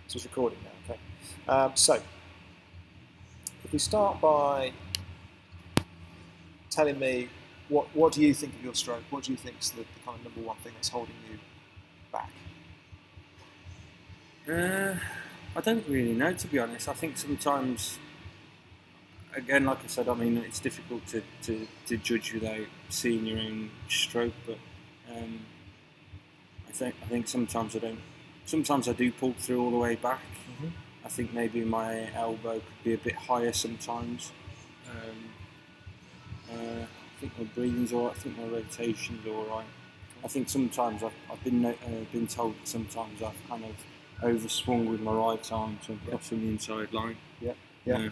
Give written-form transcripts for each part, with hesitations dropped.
So it's recording now, okay. So, if we start by telling me what do you think of your stroke? What do you think is the kind of number one thing that's holding you back? I don't really know, to be honest. I think sometimes, again, like I said, I mean, it's difficult to judge without seeing your own stroke, but um, I think sometimes I don't. Sometimes I do pull through all the way back. Mm-hmm. I think maybe my elbow could be a bit higher sometimes. I think my breathing's alright. I think my rotation's alright. I think sometimes I've been told that sometimes I've kind of overswung with my right arm, so I'm crossing the inside line.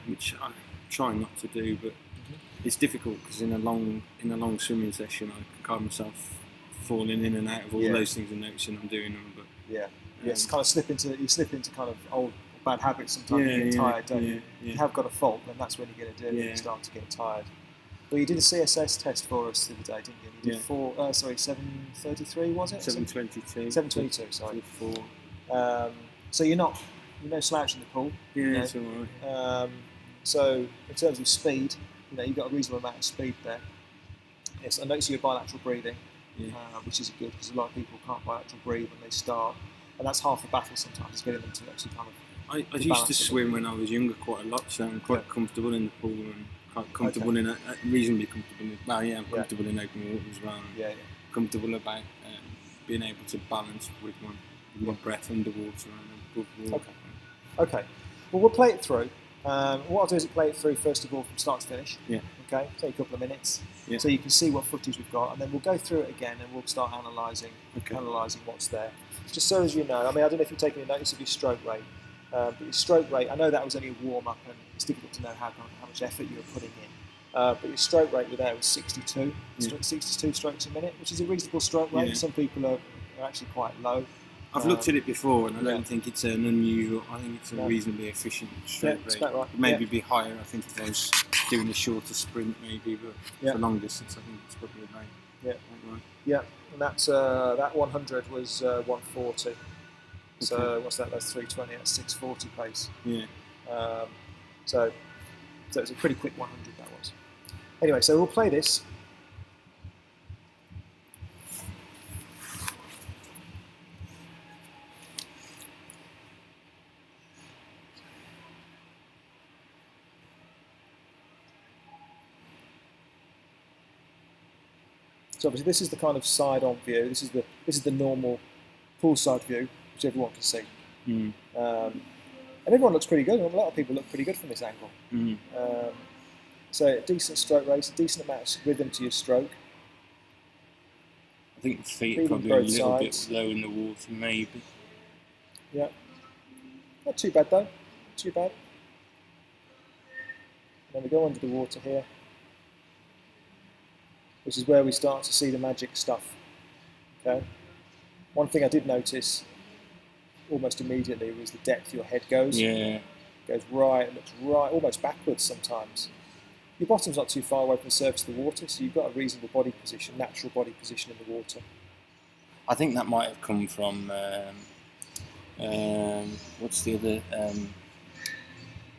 Which I try not to do, but it's difficult because in a long swimming session I can find myself falling in and out of all those things and noticing I'm doing them. But it's kind of slip into kind of old bad habits sometimes. You get tired, don't you? If you have got a fault, then that's when you're going to do it. You start to get tired. Well, you did a CSS test for us the other day, didn't you? You did 7:33, was it? 7:22. 7:22, sorry. So you're no slouch in the pool. Yeah, it's all right. So in terms of speed, you've got a reasonable amount of speed there. Yes, I notice your bilateral breathing, which is good because a lot of people can't bilateral breathe when they start, and that's half the battle sometimes, is getting them to actually kind of. I used to swim when I was younger quite a lot, so I'm quite comfortable in the pool and quite comfortable in reasonably comfortable. I'm comfortable in open water as well. Comfortable about being able to balance with my breath underwater and above water. Okay. Well, we'll play it through. What I'll do is play it through first of all from start to finish. Okay. Take a couple of minutes, so you can see what footage we've got, and then we'll go through it again and we'll start analysing what's there. Just so as you know, I mean, I don't know if you've taken any notice of your stroke rate. But your stroke rate, I know that was only a warm-up and it's difficult to know how much effort you were putting in. But your stroke rate there was 62 strokes a minute, which is a reasonable stroke rate. Some people are actually quite low. I've looked at it before and I don't think it's an unusual, I think it's a reasonably efficient stroke rate. About right. Maybe be higher, I think if I was doing a shorter sprint maybe, but for long distance I think it's probably about right. And that's, that 100 was 140. So what's that? That's 320. That's 640 pace. So it's a pretty quick 100 that was. Anyway, so we'll play this. So obviously this is the kind of side-on view. This is the normal poolside view, which everyone can see. And everyone looks pretty good. A lot of people look pretty good from this angle. So a decent stroke rate, a decent amount of rhythm to your stroke. I think the feet are probably a little bit low in the water, maybe. Yeah. Not too bad though. Not too bad. And then we go under the water here. This is where we start to see the magic stuff. Okay. One thing I did notice almost immediately was the depth your head goes. Goes right, it looks right, almost backwards sometimes. Your bottom's not too far away from the surface of the water, so you've got a reasonable body position, natural body position in the water. I think that might have come from, what's the other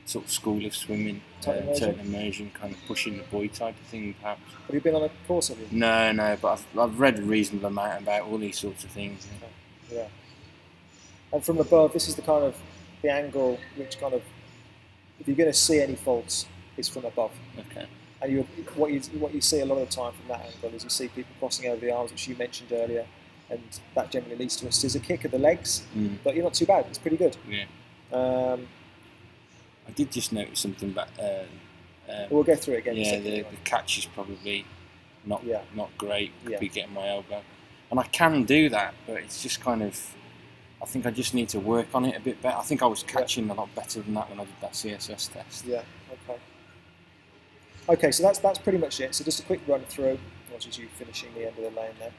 sort of school of swimming? Total immersion, kind of pushing the buoy type of thing, perhaps. Have you been on a course, have you? No, but I've read a reasonable amount about all these sorts of things. Yeah. And from above, this is the angle which kind of, if you're going to see any faults, is from above. Okay. And what you see a lot of the time from that angle is you see people crossing over the arms, which you mentioned earlier, and that generally leads to a scissor kick of the legs. But you're not too bad. It's pretty good. Yeah. I did just notice something about. We'll go through it again. Yeah, the catch is probably not great. Could be getting my elbow, and I can do that, but it's just kind of. I think I just need to work on it a bit better. I think I was catching a lot better than that when I did that CSS test. Yeah. Okay. Okay, so that's pretty much it. So just a quick run through, as you finishing the end of the lane there.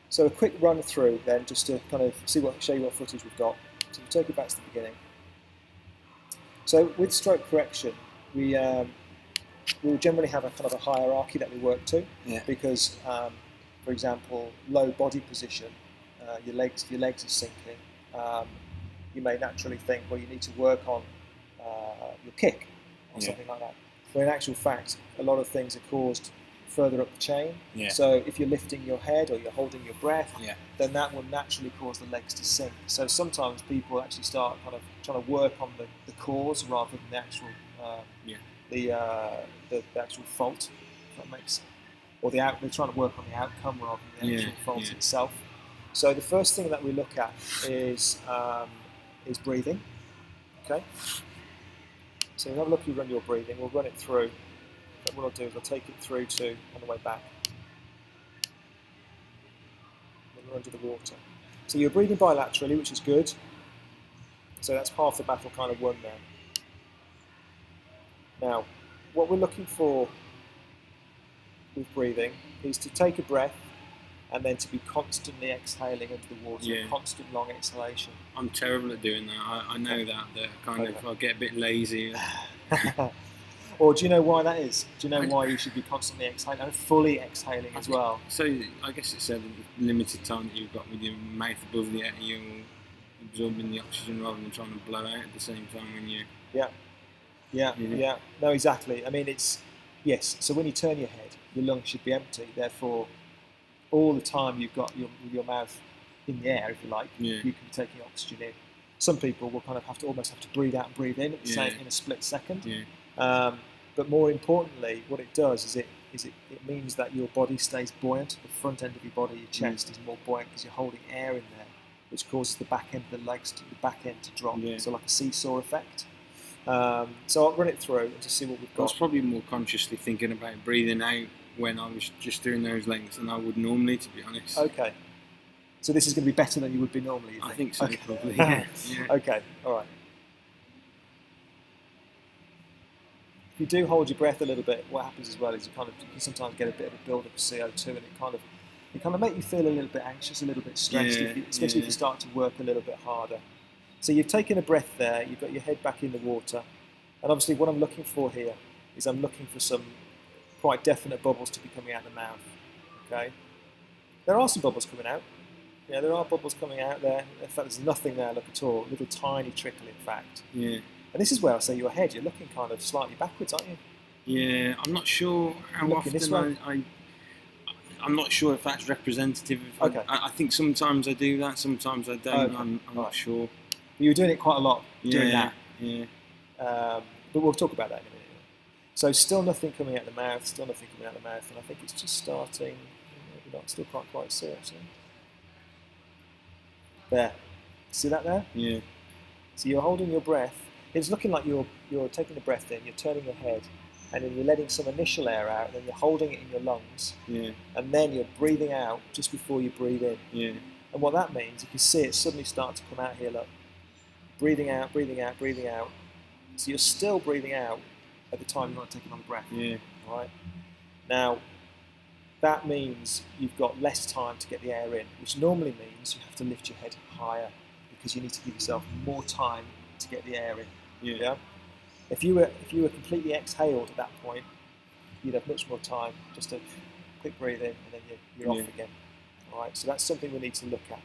So a quick run through then, just to kind of show you what footage we've got. So we'll take it back to the beginning. So with stroke correction, we will generally have a kind of a hierarchy that we work to, because, for example, low body position, your legs are sinking, you may naturally think, well, you need to work on your kick or something like that. But in actual fact, a lot of things are caused further up the chain. So if you're lifting your head or you're holding your breath, then that will naturally cause the legs to sink. So sometimes people actually start kind of trying to work on the cause rather than the actual the actual fault. If that makes, or they're trying to work on the outcome rather than the actual fault itself. So the first thing that we look at is breathing. Okay. So we'll have a look. You run your breathing. We'll run it through. But what I'll do is I'll take it through to on the way back. Then we're under the water. So you're breathing bilaterally, which is good. So that's half the battle kind of won there. Now, what we're looking for with breathing is to take a breath and then to be constantly exhaling into the water, constant long exhalation. I'm terrible at doing that. I know that kind of I get a bit lazy. Or do you know why that is? Do you know why you should be constantly exhaling and fully exhaling as well? So I guess it's a limited time that you've got with your mouth above the air, you're absorbing the oxygen rather than trying to blow out at the same time when you... Yeah. No, exactly. I mean, yes. So when you turn your head, your lungs should be empty. Therefore, all the time you've got your mouth in the air, if you like, you can be taking oxygen in. Some people will kind of almost have to breathe out and breathe in at the same in a split second. But more importantly, what it does is it means that your body stays buoyant. The front end of your body, your chest, is more buoyant because you're holding air in there, which causes the back end of the legs to drop. So like a seesaw effect. So I'll run it through and just see what we've got. I was probably more consciously thinking about breathing out when I was just doing those lengths than I would normally, to be honest. Okay. So this is going to be better than you would be normally, you think? I think so, okay. Probably, yeah. Okay, all right. If you do hold your breath a little bit, what happens as well is you can sometimes get a bit of a build-up of CO2, and it kind of make you feel a little bit anxious, a little bit stressed, especially if you start to work a little bit harder. So you've taken a breath there, you've got your head back in the water, and obviously what I'm looking for here is I'm looking for some quite definite bubbles to be coming out of the mouth. Okay, there are some bubbles coming out. Yeah, there are bubbles coming out there. In fact, there's nothing there, look at all. A little tiny trickle, in fact. Yeah. And this is where I say your head, you're looking kind of slightly backwards, aren't you? Yeah, I'm not sure how often I'm not sure if that's representative. I think sometimes I do that, sometimes I don't. Okay. I'm not sure. But you were doing it quite a lot doing that. Yeah. But we'll talk about that in a minute. So still nothing coming out of the mouth, and I think it's just starting. Maybe not, still can't quite see it, actually. There. See that there? Yeah. So you're holding your breath. It's looking like you're taking the breath in, you're turning your head, and then you're letting some initial air out, and then you're holding it in your lungs. Yeah. And then you're breathing out just before you breathe in. Yeah. And what that means, you can see it suddenly start to come out here, look. Breathing out, breathing out, breathing out. So you're still breathing out at the time you're not taking on the breath. Yeah. All right? Now, that means you've got less time to get the air in, which normally means you have to lift your head higher because you need to give yourself more time to get the air in. Yeah. If you were completely exhaled at that point, you'd have much more time. Just a quick breathe in, and then you're off again. All right. So that's something we need to look at.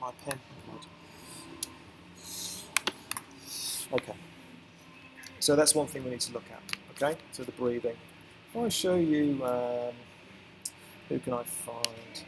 My pen. Okay. So that's one thing we need to look at. Okay. So the breathing. I'll show you. Who can I find?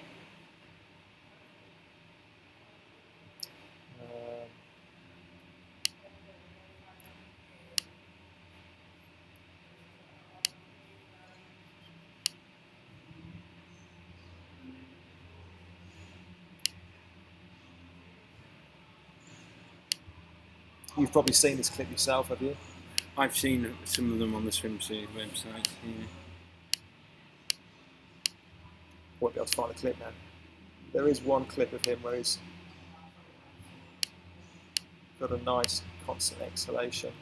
You've probably seen this clip yourself, have you? I've seen some of them on the swimsuit website. Yeah. Won't be able to find a clip now. There is one clip of him where he's got a nice constant exhalation.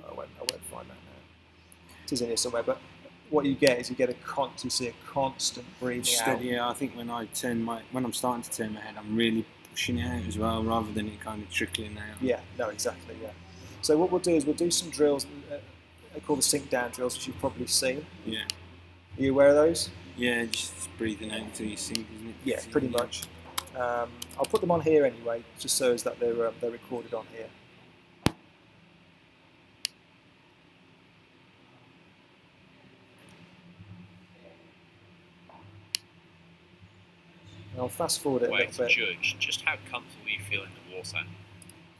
I won't find that now. It is in here somewhere, but what you get is you see a constant breathing out. Yeah, I think when I'm starting to turn my head, I'm really pushing it out as well, rather than it kind of trickling out. Yeah, no, exactly, yeah. So what we'll do is we'll do some drills, they're called the sink down drills, which you've probably seen. Yeah. Are you aware of those? Yeah, just breathing out until you sink, isn't it? Yeah, pretty much. I'll put them on here anyway, just so as that they're recorded on here. And I'll fast forward it a little bit. Judge just how comfortable you feel in the water.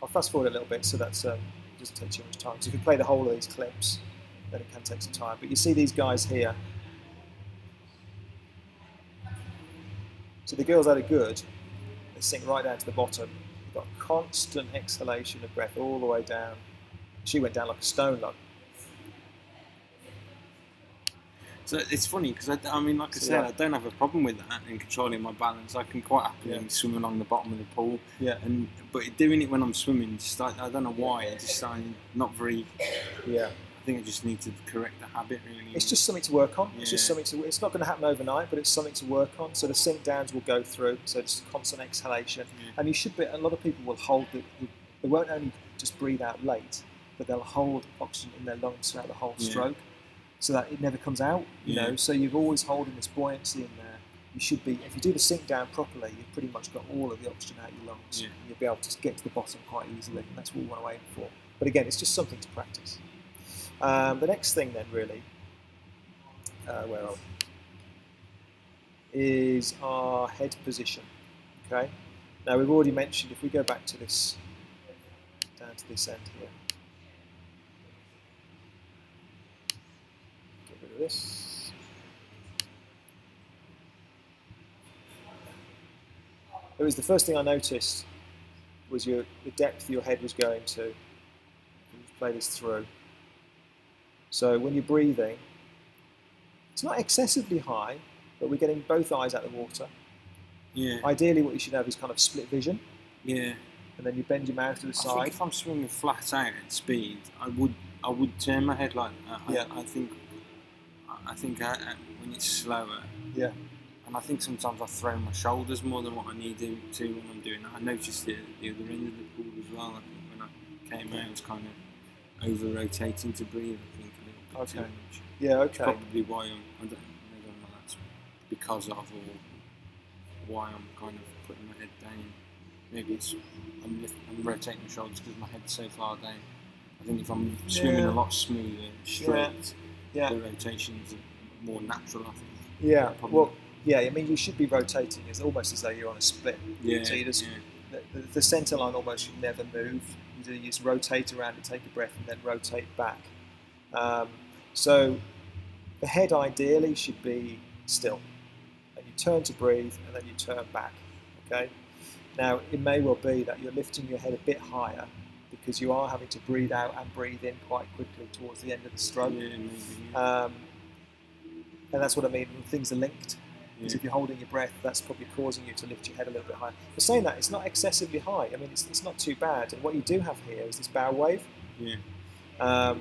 I'll fast forward a little bit so that doesn't take too much time. So if you play the whole of these clips, then it can take some time. But you see these guys here. So the girls that are good, they sink right down to the bottom. You've got constant exhalation of breath all the way down. She went down like a stone lug. So it's funny because I mean, like I said, I don't have a problem with that and controlling my balance. I can quite happily swim along the bottom of the pool. Yeah. But doing it when I'm swimming, just I don't know why. I just not very. Yeah. I think I just need to correct the habit, really. It's just something to work on. Yeah. It's just something to. It's not going to happen overnight, but it's something to work on. So the sink downs will go through. So it's constant exhalation, and you should be. A lot of people will hold they won't only just breathe out late, but they'll hold oxygen in their lungs throughout the whole stroke, so that it never comes out. You know, so you're always holding this buoyancy in there. You should be. If you do the sink down properly, you've pretty much got all of the oxygen out your lungs, and you'll be able to get to the bottom quite easily. And that's what we want to aim for. But again, it's just something to practice. The next thing then really, where are we, is our head position, okay? Now we've already mentioned, if we go back to this, down to this end here, get rid of this. It was the first thing I noticed was the depth your head was going to. Let's play this through. So when you're breathing, it's not excessively high, but we're getting both eyes out of the water. Yeah. Ideally, what you should have is kind of split vision. Yeah. And then you bend your mouth to the side. I think if I'm swimming flat out at speed, I would turn my head like that. Yeah. I think when it's slower. Yeah. And I think sometimes I throw my shoulders more than what I need to when I'm doing that. I noticed it at the other end of the pool as well. I think when I came out, I was kind of over-rotating to breathe, I think, a little bit too much. Yeah, okay. It's probably why I don't know that's because of, or why I'm kind of putting my head down. Maybe it's I'm rotating my shoulders because my head's so far down. I think if I'm swimming a lot smoother, straight, the rotations are more natural, I think. Yeah, well, yeah, I mean, you should be rotating as almost as though you're on a split. Yeah, so you just, the centre line almost should never move. You just rotate around and take a breath and then rotate back. So the head ideally should be still. And you turn to breathe and then you turn back. Okay. Now it may well be that you're lifting your head a bit higher because you are having to breathe out and breathe in quite quickly towards the end of the stroke. Yeah, maybe, and that's what I mean when things are linked. Because if you're holding your breath, that's probably causing you to lift your head a little bit higher. But saying that, it's not excessively high. I mean, it's not too bad. And what you do have here is this bow wave. Yeah.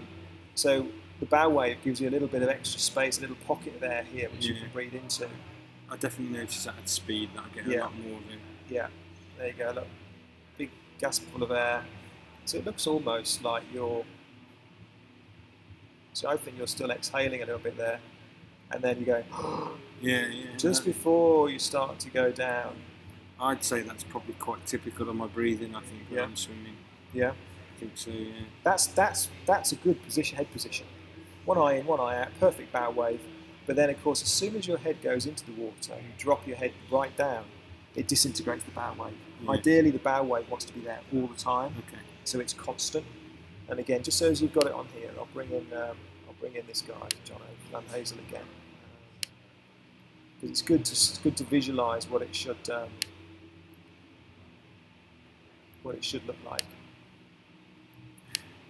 So the bow wave gives you a little bit of extra space, a little pocket of air here, which you can breathe into. I definitely notice that at speed that I get a lot more of it. Yeah. There you go. Look, big gasful of air. So it looks almost like you're. So I think you're still exhaling a little bit there, and then you go. Just before you start to go down. I'd say that's probably quite typical of my breathing. I think when I'm swimming. Yeah. I think so. Yeah. That's a good position, head position. One eye in, one eye out, perfect bow wave. But then, of course, as soon as your head goes into the water and you drop your head right down, it disintegrates the bow wave. Yeah. Ideally, the bow wave wants to be there all the time, so it's constant. And again, just so as you've got it on here, I'll bring in this guy, John Van Hazel again, because it's good to visualise what it should look like.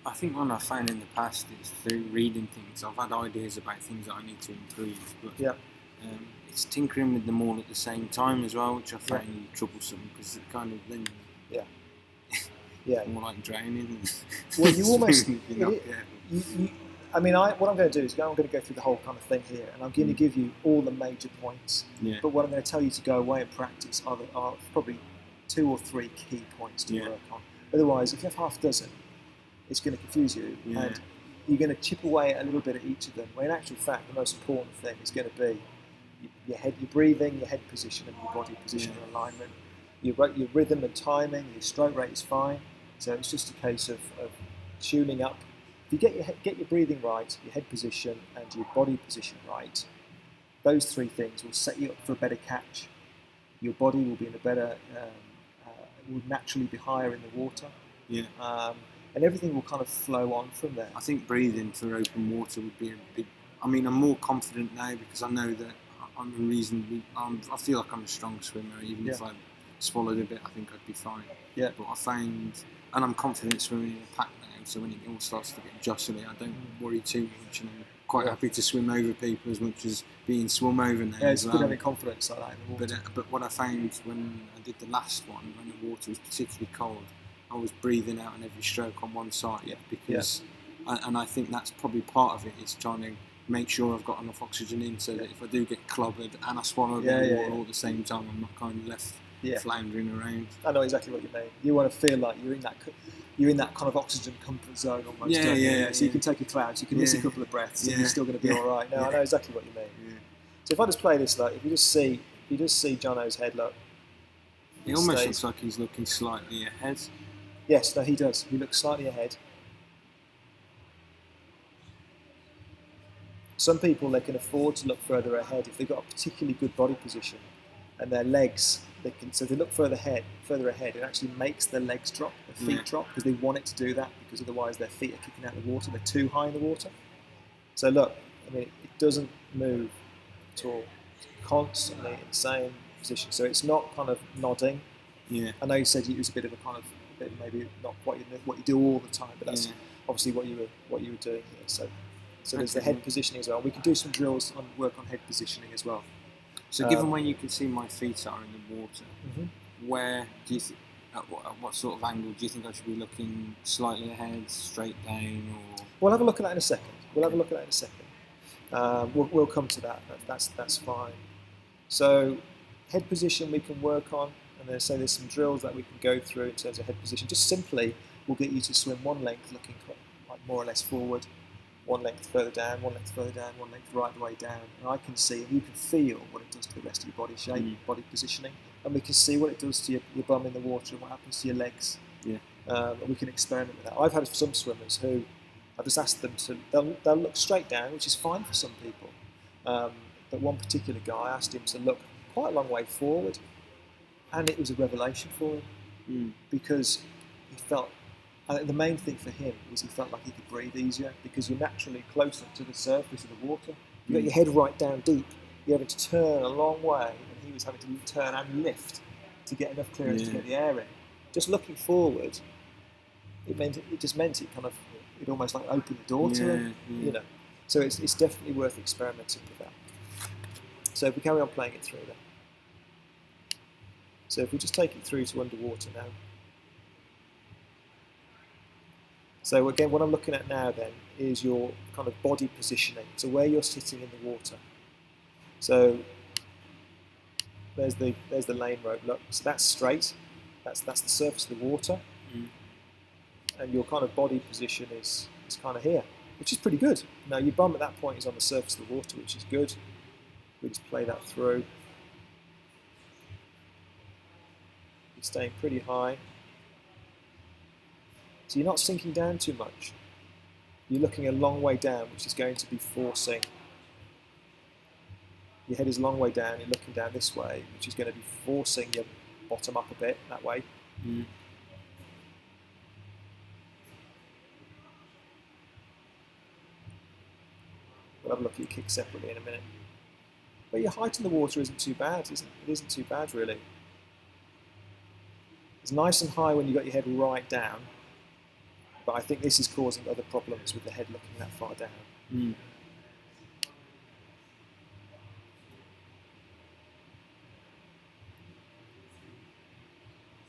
I think what I've found in the past is through reading things, I've had ideas about things that I need to improve, but it's tinkering with them all at the same time as well, which I find troublesome because it kind of then more like drowning. Well, you almost I mean, what I'm going to do is I'm going to go through the whole kind of thing here, and I'm going to give you all the major points. Yeah. But what I'm going to tell you to go away and practice are probably 2 or 3 key points to work on. Otherwise, if you have half a dozen, it's going to confuse you, and you're going to chip away a little bit at each of them. When in actual fact, the most important thing is going to be your head, your breathing, your head position, and your body position and alignment. Your rhythm and timing, your stroke rate is fine. So it's just a case of tuning up. If you get your breathing right, your head position, and your body position right, those 3 things will set you up for a better catch. Your body will be in a better, will naturally be higher in the water. And everything will kind of flow on from there. I think breathing for open water would be a big. I mean, I'm more confident now because I know that I'm a reasonably. I feel like I'm a strong swimmer. Even if I swallowed a bit, I think I'd be fine. But I found, and I'm confident swimming in a pack now. So when it all starts to get jostly, I don't worry too much, and I'm quite happy to swim over people as much as being swum over now. Yeah, it's good having confidence like that in the water. But what I found when I did the last one, when the water was particularly cold, I was breathing out on every stroke on one side because, and I think that's probably part of it. Is trying to make sure I've got enough oxygen in so that if I do get clobbered and I swallow the water all at the same time, I'm not kind of left floundering around. I know exactly what you mean. You want to feel like you're in that kind of oxygen comfort zone almost. So you can take a cloud, so you can miss a couple of breaths, and you're still going to be all right. No, I know exactly what you mean. So if I just play this, like if you just see Jono's head, look. It almost looks like he's looking slightly ahead. Yes, no, he does. He looks slightly ahead. Some people, they can afford to look further ahead if they've got a particularly good body position, and their legs, so they look further ahead. It actually makes their legs drop, their feet drop, because they want it to do that, because otherwise their feet are kicking out of the water. They're too high in the water. So look, I mean, it doesn't move at all. It's constantly in the same position. So it's not kind of nodding. I know you said it was a bit of a kind of, maybe not what you do all the time, but that's obviously what you were doing here. So there's the head positioning as well. We can do some drills on work on head positioning as well. So given where you can see my feet are in the water, where do you at what sort of angle do you think I should be looking? Slightly ahead, straight down, or? We'll have a look at that in a second. We'll come to that. That's fine. So head position we can work on. And then there's some drills that we can go through in terms of head position. Just simply, we'll get you to swim one length looking like more or less forward, one length further down, one length further down, one length right the way down. And I can see, and you can feel what it does to the rest of your body shape, body positioning. And we can see what it does to your bum in the water and what happens to your legs. And we can experiment with that. I've had some swimmers who, I've just asked them to, they'll look straight down, which is fine for some people. But one particular guy, I asked him to look quite a long way forward. And it was a revelation for him because he felt, the main thing for him was he felt like he could breathe easier because you're naturally closer to the surface of the water. You've got your head right down deep. You're having to turn a long way, and he was having to turn and lift to get enough clearance to get the air in. Just looking forward, it just meant it kind of, it almost like opened the door to him, you know. So it's definitely worth experimenting with that. So if we carry on playing it through then. So if we just take it through to underwater now. So again, what I'm looking at now then is your kind of body positioning. So where you're sitting in the water. So there's the lane rope. Look, so that's straight. That's the surface of the water. And your kind of body position is kind of here, which is pretty good. Now your bum at that point is on the surface of the water, which is good. We just play that through. Staying pretty high. So you're not sinking down too much. You're looking a long way down, which is going to be forcing. Your head is a long way down, you're looking down this way, which is going to be forcing your bottom up a bit, that way. We'll have a look at your kick separately in a minute. But your height in the water isn't too bad, it isn't too bad really. It's nice and high when you've got your head right down, but I think this is causing other problems with the head looking that far down.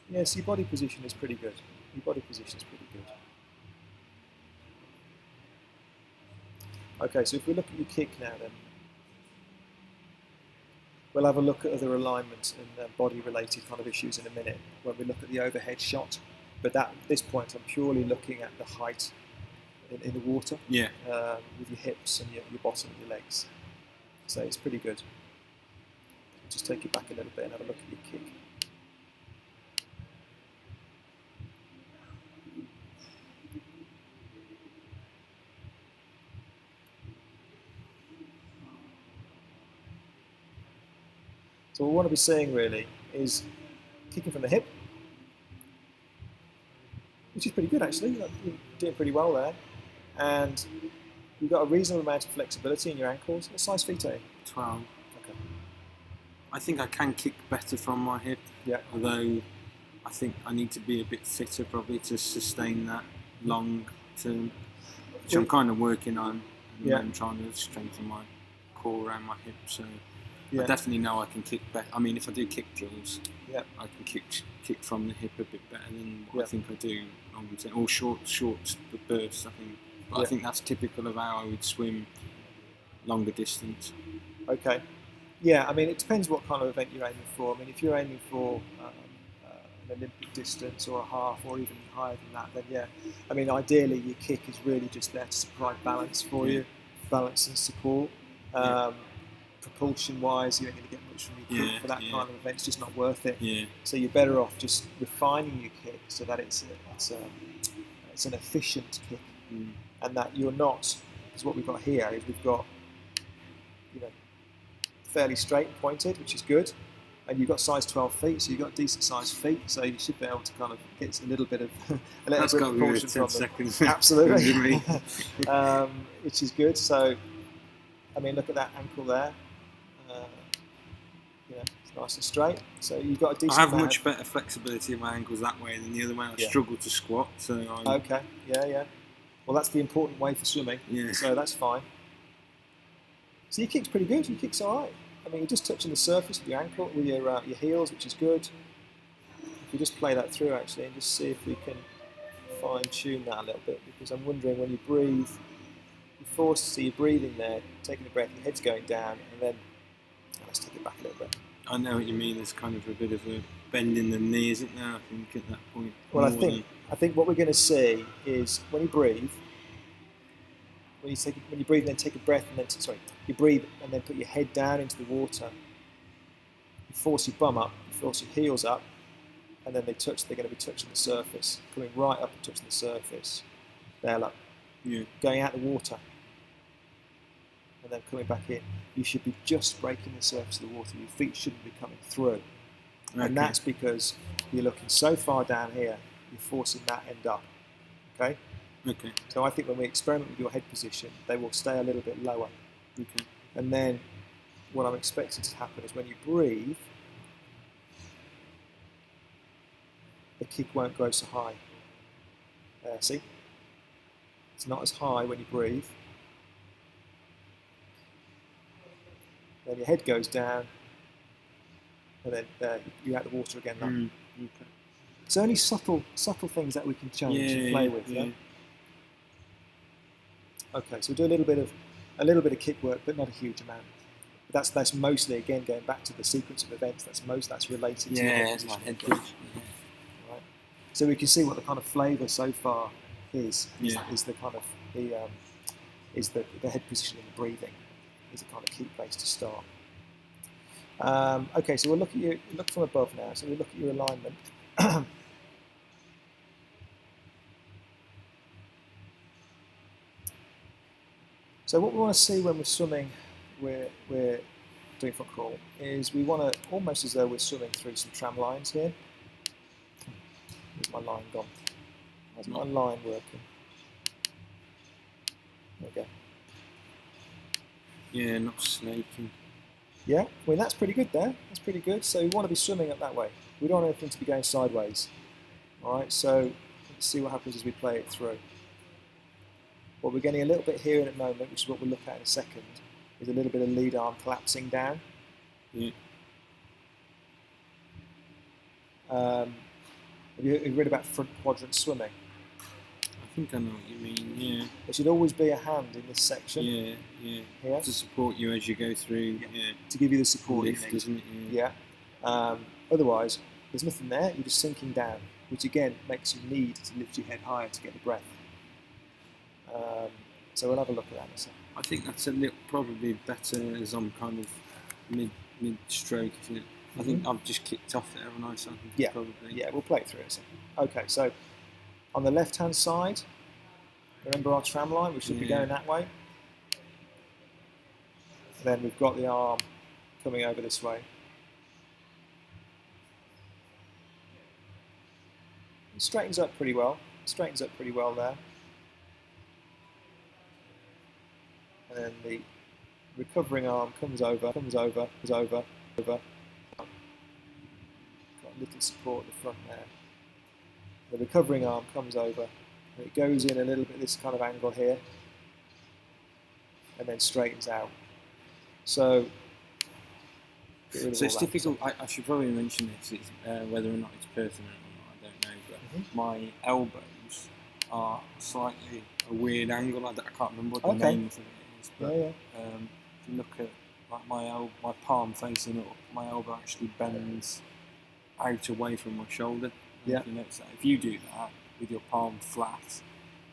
Yes, your body position is pretty good. Okay, so if we look at your kick now then. We'll have a look at other alignment and body-related kind of issues in a minute when we look at the overhead shot. But at this point, I'm purely looking at the height in the water, with your hips and your bottom of your legs. So it's pretty good. Just take it back a little bit and have a look at your kick. So what we want to be seeing really is kicking from the hip, which is pretty good actually. You're doing pretty well there, and you've got a reasonable amount of flexibility in your ankles. What size feet are you? 12. Okay. I think I can kick better from my hip. Yeah. Although I think I need to be a bit fitter probably to sustain that long term, which I'm kind of working on. And I'm trying to strengthen my core around my hip. So I definitely know I can kick better. I mean, if I do kick drills, I can kick from the hip a bit better than what I think I do long term. Or short bursts, I think. But I think that's typical of how I would swim longer distance. Okay. Yeah, I mean, it depends what kind of event you're aiming for. I mean, if you're aiming for an Olympic distance or a half or even higher than that, then yeah. I mean, ideally, your kick is really just there to provide balance for you, balance and support. Propulsion-wise, you ain't going to get much from your kick for that kind of event. It's just not worth it. Yeah. So you're better off just refining your kick so that it's an efficient kick, and that you're not. Because what we've got here is we've got, fairly straight and pointed, which is good, and you've got size 12 feet, so you've got decent sized feet, so you should be able to kind of get a little bit of propulsion from them. Seconds. Absolutely. Which is good. So, I mean, look at that ankle there. It's nice and straight. So you've got a decent. I have much better flexibility in my ankles that way than the other way. I struggle to squat. So okay. Yeah. Well, that's the important way for swimming. Yeah. So that's fine. So your kick's pretty good. Your kick's all right. I mean, you're just touching the surface with your ankle, with your heels, which is good. If we just play that through actually and just see if we can fine-tune that a little bit, because I'm wondering when you breathe, you're forced to see you're breathing there, taking a breath, your head's going down, and then let's take it back a little bit. I know what you mean. There's kind of a bit of a bend in the knee, isn't there? I think at that point. Well, I think what we're going to see is when you breathe. When you breathe and then take a breath and then you breathe and then put your head down into the water. You force your bum up, you force your heels up, and then they're going to be touching the surface, coming right up and touching the surface. There, look. Going out the water, and then coming back in. You should be just breaking the surface of the water. Your feet shouldn't be coming through, and that's because you're looking so far down here. You're forcing that end up. Okay. Okay. So I think when we experiment with your head position, they will stay a little bit lower. Okay. And then what I'm expecting to happen is when you breathe, the kick won't go so high. See? It's not as high when you breathe. Then your head goes down, and then you're out the water again. Okay. It's only subtle things that we can change and play with. Yeah? Okay, so we'll do a little bit of kick work, but not a huge amount. But that's mostly, again, going back to the sequence of events. That's related to my head position. Right. So we can see what the kind of flavour so far is the kind of the head position and the breathing is a kind of key place to start. Okay, so we'll look from above now. So we'll look at your alignment. So what we want to see when we're swimming, we're doing front crawl, is we want to, almost as though we're swimming through some tram lines here. Where's my line gone? Where's my line working? There we go. Yeah, not snaking. Yeah, I mean that's pretty good there. That's pretty good. So we want to be swimming up that way. We don't want anything to be going sideways. All right, so let's see what happens as we play it through. Well, we're getting a little bit here in a moment, which is what we'll look at in a second, is a little bit of lead arm collapsing down. Yeah. Have you read about front quadrant swimming? I think I know what you mean. Yeah. There should always be a hand in this section. Yeah. Yeah. To support you as you go through. Yeah. To give you the support Lift, you need. doesn't it? Yeah. Otherwise, there's nothing there. You're just sinking down, which again makes you need to lift your head higher to get the breath. So we'll have a look at that in a second. I think that's probably better as I'm kind of mid stroke, isn't it? I think I've just kicked off there, haven't I? So probably. Yeah, we'll play it through in a second. Okay, so on the left-hand side, remember our tram line? We should be going that way. And then we've got the arm coming over this way. It straightens up pretty well. There. And then the recovering arm comes over. Got a little support at the front there. The recovering arm comes over, and it goes in a little bit this kind of angle here, and then straightens out. So it's difficult. I should probably mention this, whether or not it's pertinent or not, I don't know, but my elbows are slightly a weird angle. I can't remember what the name of it is, but if you look at like my palm facing up, my elbow actually bends out away from my shoulder. Yeah. You notice that. If you do that with your palm flat,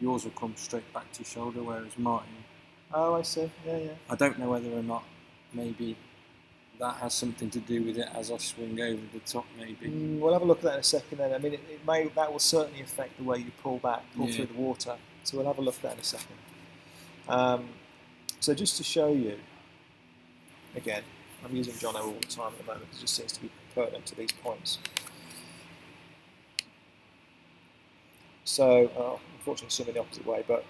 yours will come straight back to your shoulder, whereas mine... Oh, I see. Yeah. I don't know whether or not maybe that has something to do with it as I swing over the top, maybe. We'll have a look at that in a second then. I mean, that will certainly affect the way you pull through the water. So we'll have a look at that in a second. So just to show you, again, I'm using John O all the time at the moment. It just seems to be pertinent to these points. So, unfortunately, swimming the opposite way, but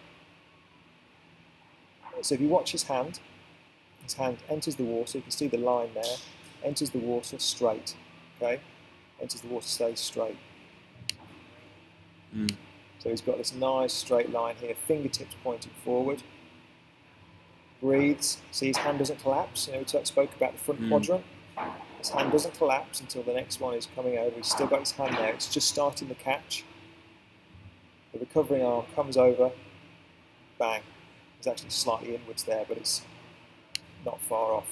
so if you watch his hand enters the water, you can see the line there, enters the water straight, okay? Enters the water, stays straight. So he's got this nice straight line here, fingertips pointing forward, breathes, see his hand doesn't collapse, you know, we spoke about the front quadrant, his hand doesn't collapse until the next one is coming over, he's still got his hand there, it's just starting the catch. The recovering arm comes over, bang. It's actually slightly inwards there, but it's not far off.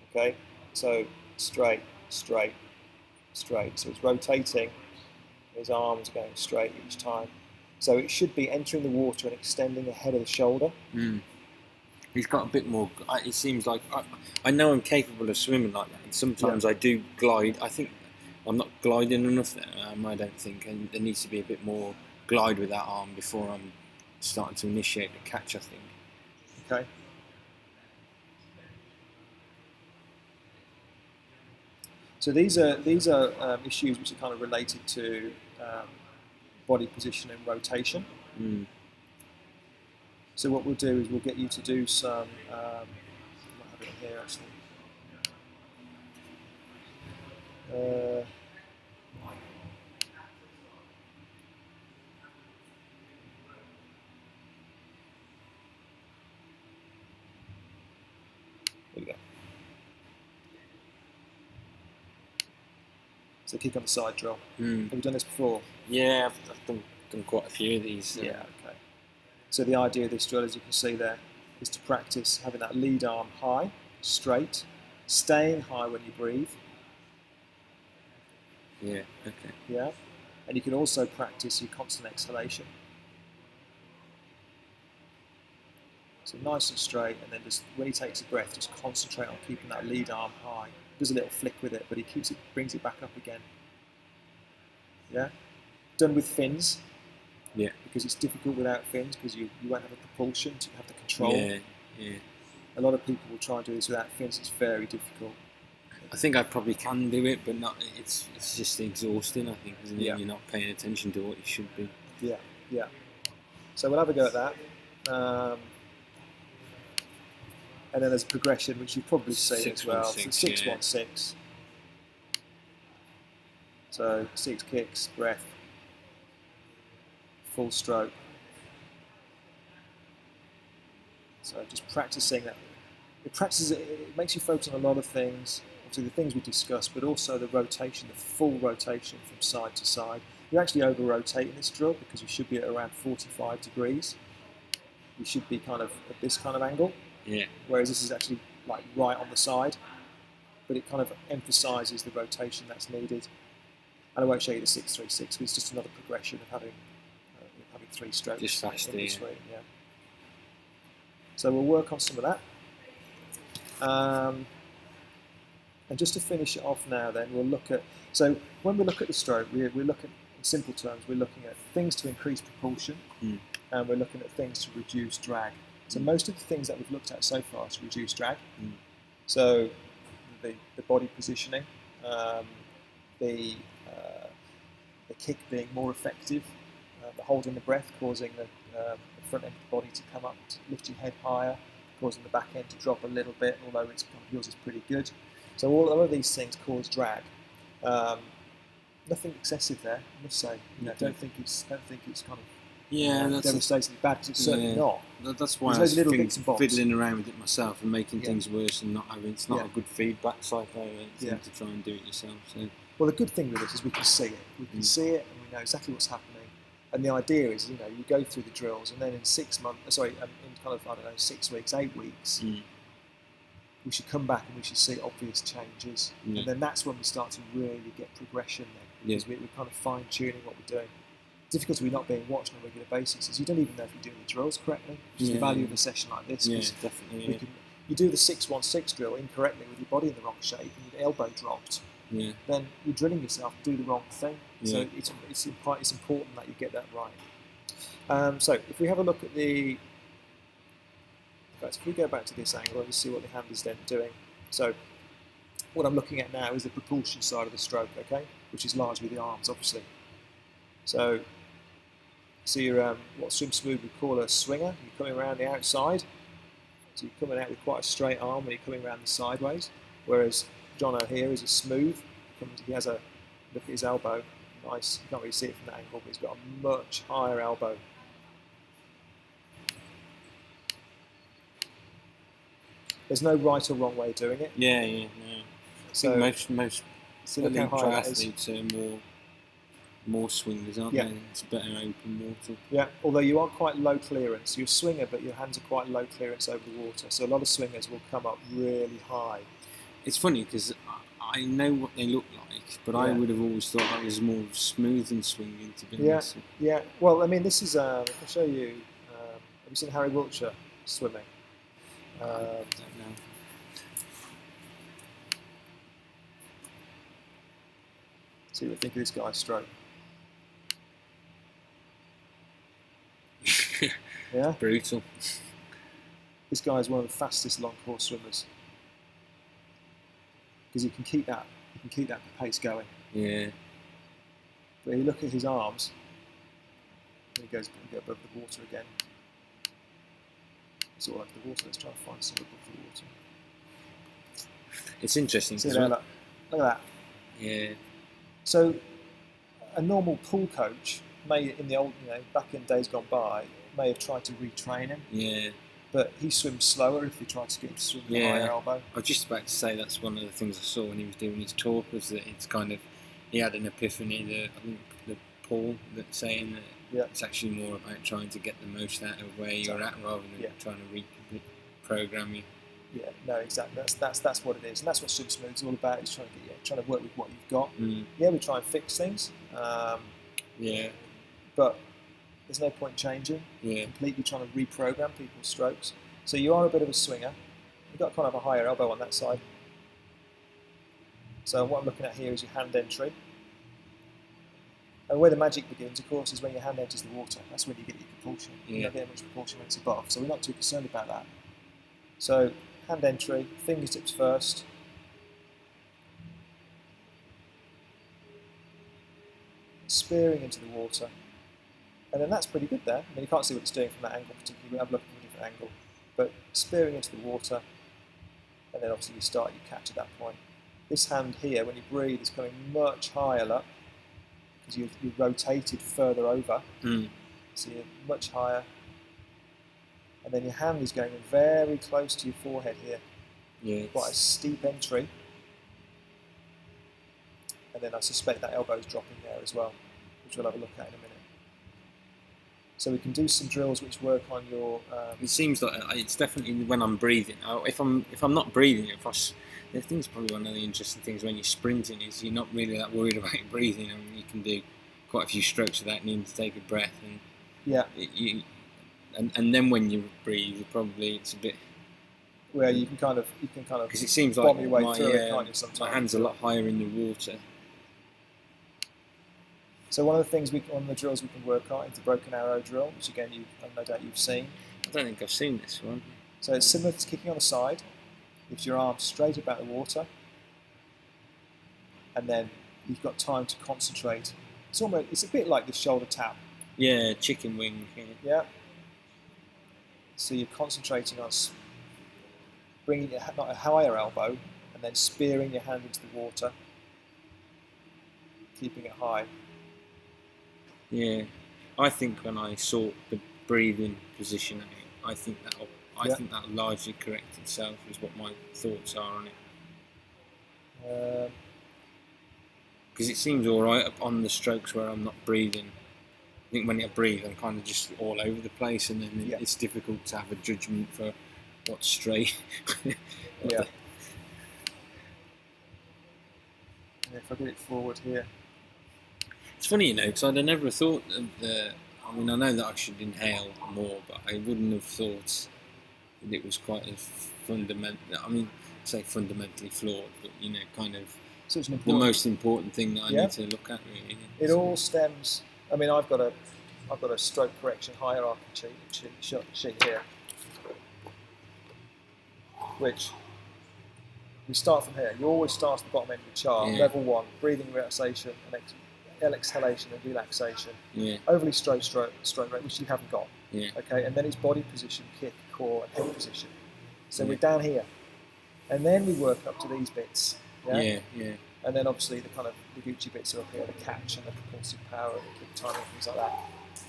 Okay, so straight. So it's rotating, his arms are going straight each time. So it should be entering the water and extending ahead of the shoulder. He's got a bit more, it seems like, I know I'm capable of swimming like that, and sometimes I do glide. I think I'm not gliding enough there, I don't think, and there needs to be a bit more glide with that arm before I'm starting to initiate the catch, I think. Okay. So these are issues which are kind of related to body position and rotation. So what we'll do is we'll get you to do some, I might have it here actually. There we go. So kick on the side drill. Have you done this before? Yeah, I've done quite a few of these. Yeah, okay. So the idea of this drill, as you can see there, is to practice having that lead arm high, straight, staying high when you breathe. Yeah, okay. Yeah, and you can also practice your constant exhalation. So nice and straight, and then just when he takes a breath, just concentrate on keeping that lead arm high. Does a little flick with it, but he brings it back up again. Yeah, done with fins. Yeah, because it's difficult without fins because you won't have the propulsion to have the control. Yeah. A lot of people will try and do this without fins. It's very difficult. I think I probably can do it, but not. It's just exhausting, I think, isn't it? Yeah. You're not paying attention to what you should be. Yeah. So we'll have a go at that. And then there's a progression, which you've probably seen as well. So 6-1-6. So 6 kicks, breath, full stroke. So just practicing that. It makes you focus on a lot of things. Obviously the things we discussed, but also the rotation, the full rotation from side to side. you're actually over-rotating this drill because you should be at around 45 degrees. You should be kind of at this kind of angle. Yeah. Whereas this is actually like right on the side, but it kind of emphasises the rotation that's needed. And I won't show you the 636 because it's just another progression of having 3 strokes just faster, in between. Yeah. So we'll work on some of that. And just to finish it off now, then we'll look at. So when we look at the stroke, we look at, in simple terms, we're looking at things to increase propulsion, and we're looking at things to reduce drag. So most of the things that we've looked at so far is to reduce drag. So the body positioning, the kick being more effective, the holding the breath causing the front end of the body to come up, to lift your head higher, causing the back end to drop a little bit, although yours is pretty good. So all of these things cause drag. Nothing excessive there, I must say. Don't think it's kind of devastatingly bad, because it's certainly not. That's why I was fiddling around with it myself and making things worse and not having. It's not a good feedback cycle to try and do it yourself. So. Well, the good thing with this is we can see it. We can see it, and we know exactly what's happening. And the idea is, you go through the drills, and then in 6 months, in kind of 6 weeks, 8 weeks, we should come back and we should see obvious changes, and then that's when we start to really get progression. Then, because we're kind of fine tuning what we're doing. The difficulty with not being watched on a regular basis is you don't even know if you're doing the drills correctly, which is the value of a session like this. Yeah, definitely. You do the 6-1-6 drill incorrectly with your body in the wrong shape and your elbow dropped. Yeah. Then you're drilling yourself to do the wrong thing. So it's important that you get that right. So if we have a look at if we go back to this angle and see what the hand is then doing. So what I'm looking at now is the propulsion side of the stroke, okay, which is largely the arms, obviously. So you're what Swim Smooth would call a swinger. You're coming around the outside, so you're coming out with quite a straight arm when you're coming around the sideways. Whereas John O'Hare is a smooth. He has a look at his elbow. Nice. You can't really see it from that angle, but he's got a much higher elbow. There's no right or wrong way of doing it. No. So most elite triathletes are more swingers, aren't they? It's better open water. Yeah, although you are quite low clearance. You're a swinger, but your hands are quite low clearance over the water. So a lot of swingers will come up really high. It's funny because I know what they look like, but I would have always thought I was more smooth and swinging, to be honest. Yeah. Well, I mean, this is. I'll show you. Have you seen Harry Wiltshire swimming? I don't know. See what you think of this guy's stroke. Yeah. Brutal. This guy is one of the fastest long course swimmers. Because you can keep that pace going. Yeah. But you look at his arms, and he goes above the water again. It's all over the water. Let's try to find some above the water. It's interesting. See there, look at that. Yeah. So, a normal pool coach may, in the old, back in days gone by, may have tried to retrain him. Yeah. But he swims slower if he tried to get him to swim with a higher elbow. I was just about to say that's one of the things I saw when he was doing his talk, was that it's kind of, he had an epiphany, I think the Paul, that's saying that it's actually more about trying to get the most out of where you're at rather than trying to reprogram you. Yeah, no, exactly. That's what it is, and that's what Swim Smooth is all about. Is trying to work with what you've got. Yeah, we try and fix things. But there's no point changing. Completely trying to reprogram people's strokes. So you are a bit of a swinger. You've got kind of a higher elbow on that side. So what I'm looking at here is your hand entry. And where the magic begins, of course, is when your hand enters the water. That's when you get your propulsion. You're not getting much propulsion when it's above, so we're not too concerned about that. So hand entry, fingertips first. Spearing into the water. And then that's pretty good there. I mean, you can't see what it's doing from that angle particularly. We'll have a look from a different angle. But spearing into the water, and then obviously you start your catch at that point. This hand here, when you breathe, is coming much higher up because you've rotated further over. So you're much higher. And then your hand is going very close to your forehead here. Quite a steep entry. And then I suspect that elbow is dropping there as well. which we'll have a look at in a minute. So we can do some drills which work on your. It seems like it's definitely when I'm breathing. If I'm not breathing, I think it's probably one of the interesting things when you're sprinting is you're not really that worried about your breathing, and you can do quite a few strokes without needing to take a breath. And yeah. And then when you breathe, probably it's a bit. Where you can kind of because it seems bomb like your way through it, can't you, sometimes? My hand's a lot higher in the water. So one of the things on the drills we can work on is the broken arrow drill, which again no doubt you've seen. I don't think I've seen this one. So it's similar to kicking on the side. Lift your arms straight about the water, and then you've got time to concentrate. It's a bit like the shoulder tap. Yeah, chicken wing. Yeah. So you're concentrating on bringing a higher elbow, and then spearing your hand into the water, keeping it high. Yeah, I think when I sort the breathing position out, I think that'll largely correct itself. Is what my thoughts are on it. Because it seems all right on the strokes where I'm not breathing. I think when I breathe, I'm kind of just all over the place, and then it's difficult to have a judgment for what's straight. Yeah. And if I get it forward here. It's funny, because I'd never thought that I know that I should inhale more, but I wouldn't have thought that it was quite as fundamental. Say fundamentally flawed, but kind of the most important thing that I need to look at. Really, it all stems. I've got a stroke correction hierarchy sheet here, which we start from here. You always start at the bottom end of the chart. Yeah. Level 1, breathing, relaxation, and exhalation and relaxation. Yeah. Overly stroke rate, which you haven't got. Yeah. Okay, and then it's body position, kick, core, and head position. So we're down here, and then we work up to these bits. Yeah. And then obviously the kind of the Gucci bits are up here, the catch and the propulsive power, and the kick timing, things like that.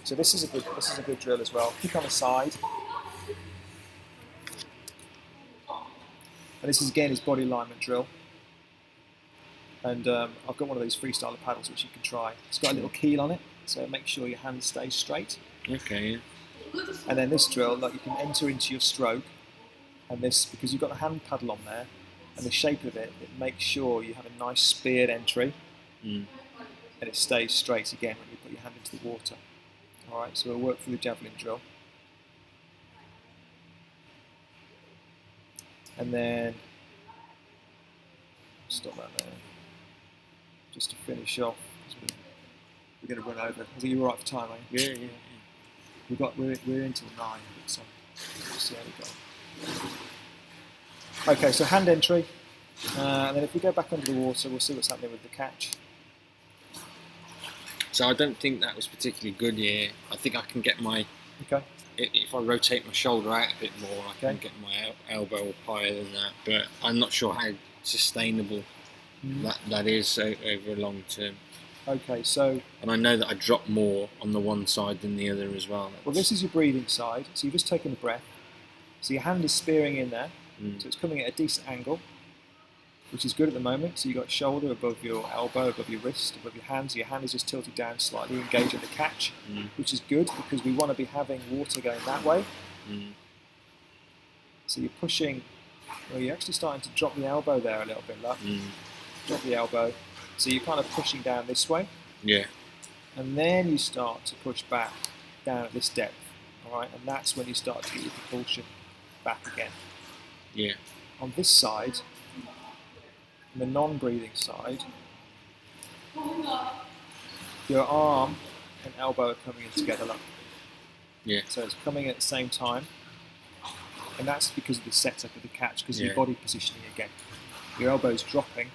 So this is a good drill as well. Kick on the side. And this is again his body alignment drill. And I've got one of these freestyler paddles which you can try. It's got a little keel on it, so make sure your hand stays straight. Okay. And then this drill, you can enter into your stroke, and this, because you've got the hand paddle on there, and the shape of it makes sure you have a nice speared entry, and it stays straight again when you put your hand into the water. All right, so we'll work through the javelin drill. And then, stop that there. Just to finish off, we're going to run over. I think you're all right for time, are you? Yeah. We're until 9, so we'll see how we go. Okay, so hand entry, and then if we go back under the water, we'll see what's happening with the catch. So I don't think that was particularly good here. I think I can get my. Okay. If I rotate my shoulder out a bit more, I can get my elbow higher than that. But I'm not sure how sustainable that is over a long term. Okay, so. And I know that I drop more on the one side than the other as well. Well, this is your breathing side. So you've just taken a breath. So your hand is spearing in there. So it's coming at a decent angle, which is good at the moment. So you've got shoulder above your elbow, above your wrist, above your hand. So your hand is just tilted down slightly, engaging the catch, which is good because we want to be having water going that way. So you're pushing, well, you're actually starting to drop the elbow there a little bit, look. Drop the elbow. So you're kind of pushing down this way. Yeah. And then you start to push back down at this depth. All right, and that's when you start to get your propulsion back again. Yeah. On this side, the non-breathing side, your arm and elbow are coming in together. Look. Yeah. So it's coming at the same time, and that's because of the setup of the catch, because of your body positioning again. Your elbow's dropping,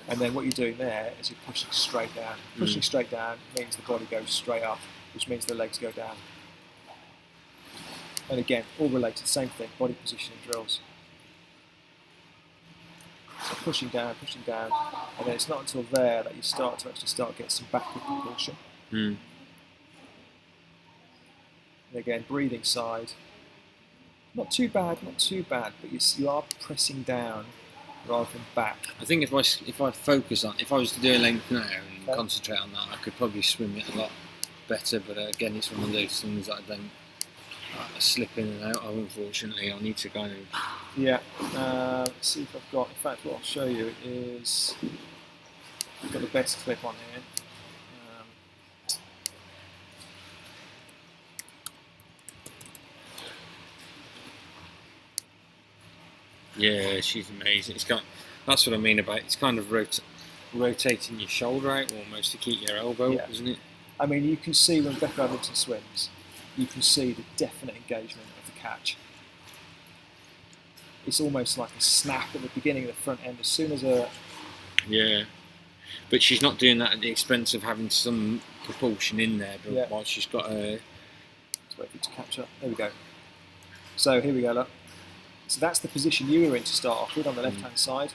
and then what you're doing there is you're pushing straight down. Pushing straight down means the body goes straight up, which means the legs go down. And again, all related, same thing, body positioning drills. So pushing down, and then it's not until there that you start to get some backward propulsion. And again, breathing side, not too bad, but you are pressing down rather than back. I think if I focus on, if I was to do a length now and Okay. concentrate on that. I could probably swim it a lot better, but again, it's one of those things that I don't slip in and out of, unfortunately. I need to kind of... Yeah. Let's see if I've got... In fact, what I'll show you is... I've got the best clip on here. Yeah, she's amazing. That's what I mean about it's kind of rotating your shoulder out almost to keep your elbow up, isn't it? I mean, you can see when Becca Adlington swims, you can see the definite engagement of the catch. It's almost like a snap at the beginning of the front end as soon as a... Yeah, but she's not doing that at the expense of having some propulsion in there, but while she's got a... Let's wait for it to catch up. There we go. So here we go, look. So that's the position you were in to start off with on the left-hand side.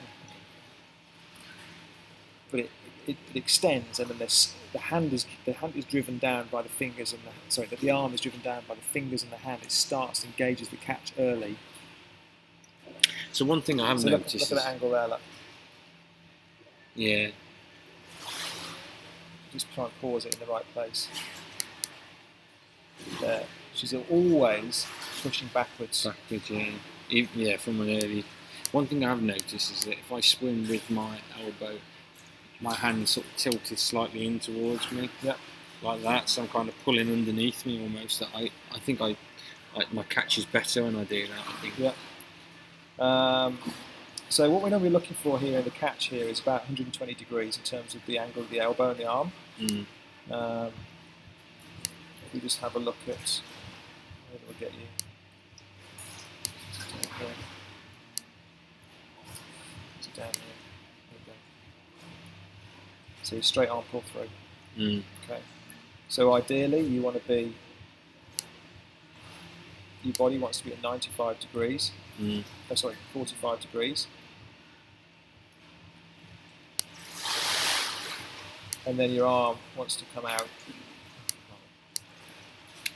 But it extends, and then the hand is driven down by the fingers and the arm is driven down by the fingers and the hand. It starts, engages the catch early. So one thing I have noticed look at that angle there, look. Yeah. Just try and pause it in the right place. There. She's always pushing backwards. Backwards, yeah. Yeah, from an early... One thing I have noticed is that if I swim with my elbow, my hand sort of tilted slightly in towards me, like that, so I'm kind of pulling underneath me almost. I think my catch is better when I do that, I think. Yeah. So what we're normally looking for here in the catch here is about 120 degrees in terms of the angle of the elbow and the arm. If we just have a look at... Where do I get you? Down here. There we go. So straight arm pull through. Okay. So ideally, you want to be. Your body wants to be at 95 degrees. Oh, sorry, 45 degrees. And then your arm wants to come out.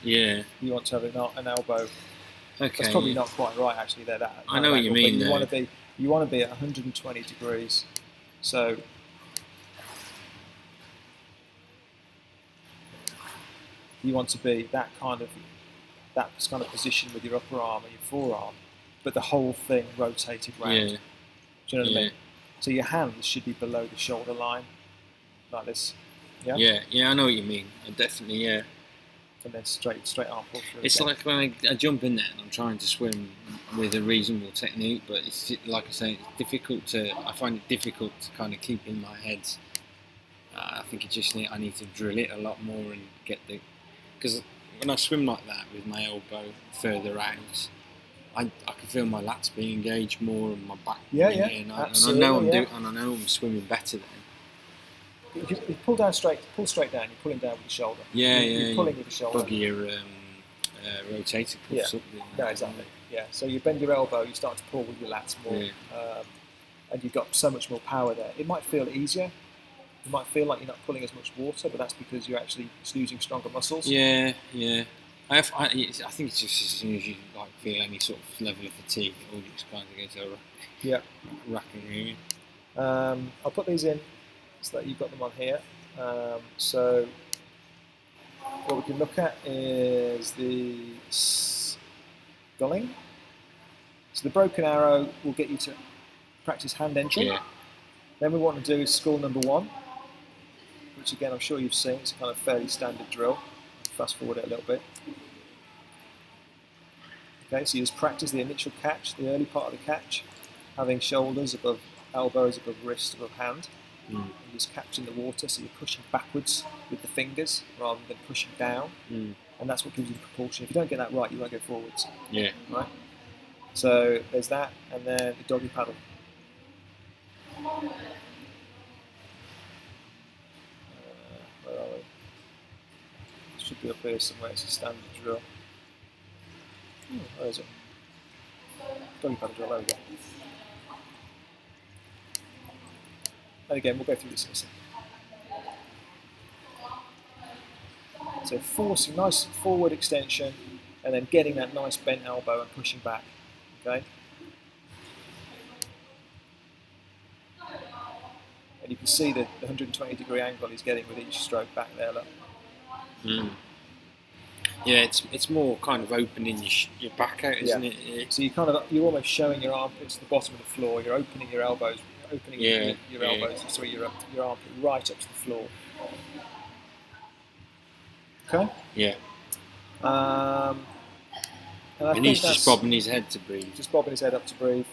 Yeah. You want to have an elbow. Okay. That's probably not quite right, actually. I know what you mean. You want to be at 120 degrees. So you want to be that kind of position with your upper arm and your forearm, but the whole thing rotated round. Yeah. Do you know what I mean? So your hands should be below the shoulder line, like this. Yeah. Yeah. I know what you mean. Definitely, yeah. And then straight arm pull through. It's like when I jump in there and I'm trying to swim with a reasonable technique, but it's like I say, it's difficult I find it difficult to kind of keep in my head. I think I need to drill it a lot more and get because when I swim like that with my elbow further out, I can feel my lats being engaged more and my back. Absolutely, and I know I'm swimming better then. You pull straight down. You're pulling down with the shoulder. You're pulling with the shoulder. Buggy your rotator cuffs up. No, exactly. Yeah. So you bend your elbow, you start to pull with your lats more, and you've got so much more power there. It might feel easier. You might feel like you're not pulling as much water, but that's because you're actually using stronger muscles. Yeah. I think it's just as soon as you feel any sort of level of fatigue, it all just kind of goes over. Rack and ruin. I'll put these in so that you've got them on here. So what we can look at is the sculling. So the broken arrow will get you to practice hand entry. Then we want to do is school number 1, which again I'm sure you've seen. It's a kind of fairly standard drill. Fast forward it a little bit. Okay, so you just practice the initial catch, the early part of the catch, having shoulders above elbows, above wrist, above hand. And just catching the water, so you're pushing backwards with the fingers rather than pushing down, and that's what gives you the propulsion. If you don't get that right, you won't go forwards. Right. So there's that, and then the doggy paddle. Where are we? It should be up here somewhere. It's a standard drill. Where is it? Doggy paddle drill. There we go. And again, we'll go through this in a second. So forcing nice forward extension, and then getting that nice bent elbow and pushing back. Okay. And you You see the 120-degree angle he's getting with each stroke back there. Look. Mm. Yeah, it's more kind of opening your back out, isn't it? So you're almost showing your armpits to the bottom of the floor. You're opening your elbows, your elbows. Sorry, your armpit right up to the floor. Okay. Yeah. And he's just bobbing his head to breathe. Just bobbing his head up to breathe.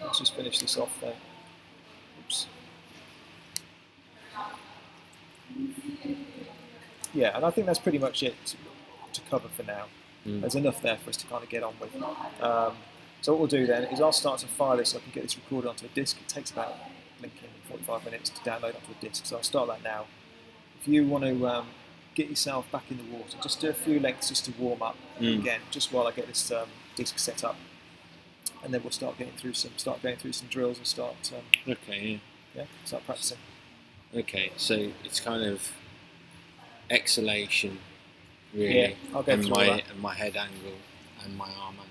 Let's just finish this off there. Oops. Yeah, and I think that's pretty much it to cover for now. There's enough there for us to kind of get on with. So what we'll do then is I'll start to file this up and get this recorded onto a disc. It takes about 45 minutes to download onto a disc, so I'll start that now. If you want to get yourself back in the water, just do a few lengths just to warm up again, just while I get this disc set up, and then we'll start going through some drills and start start practicing. Okay, so it's kind of exhalation, really, Yeah, I'll go through all that. And my head angle and my arm angle.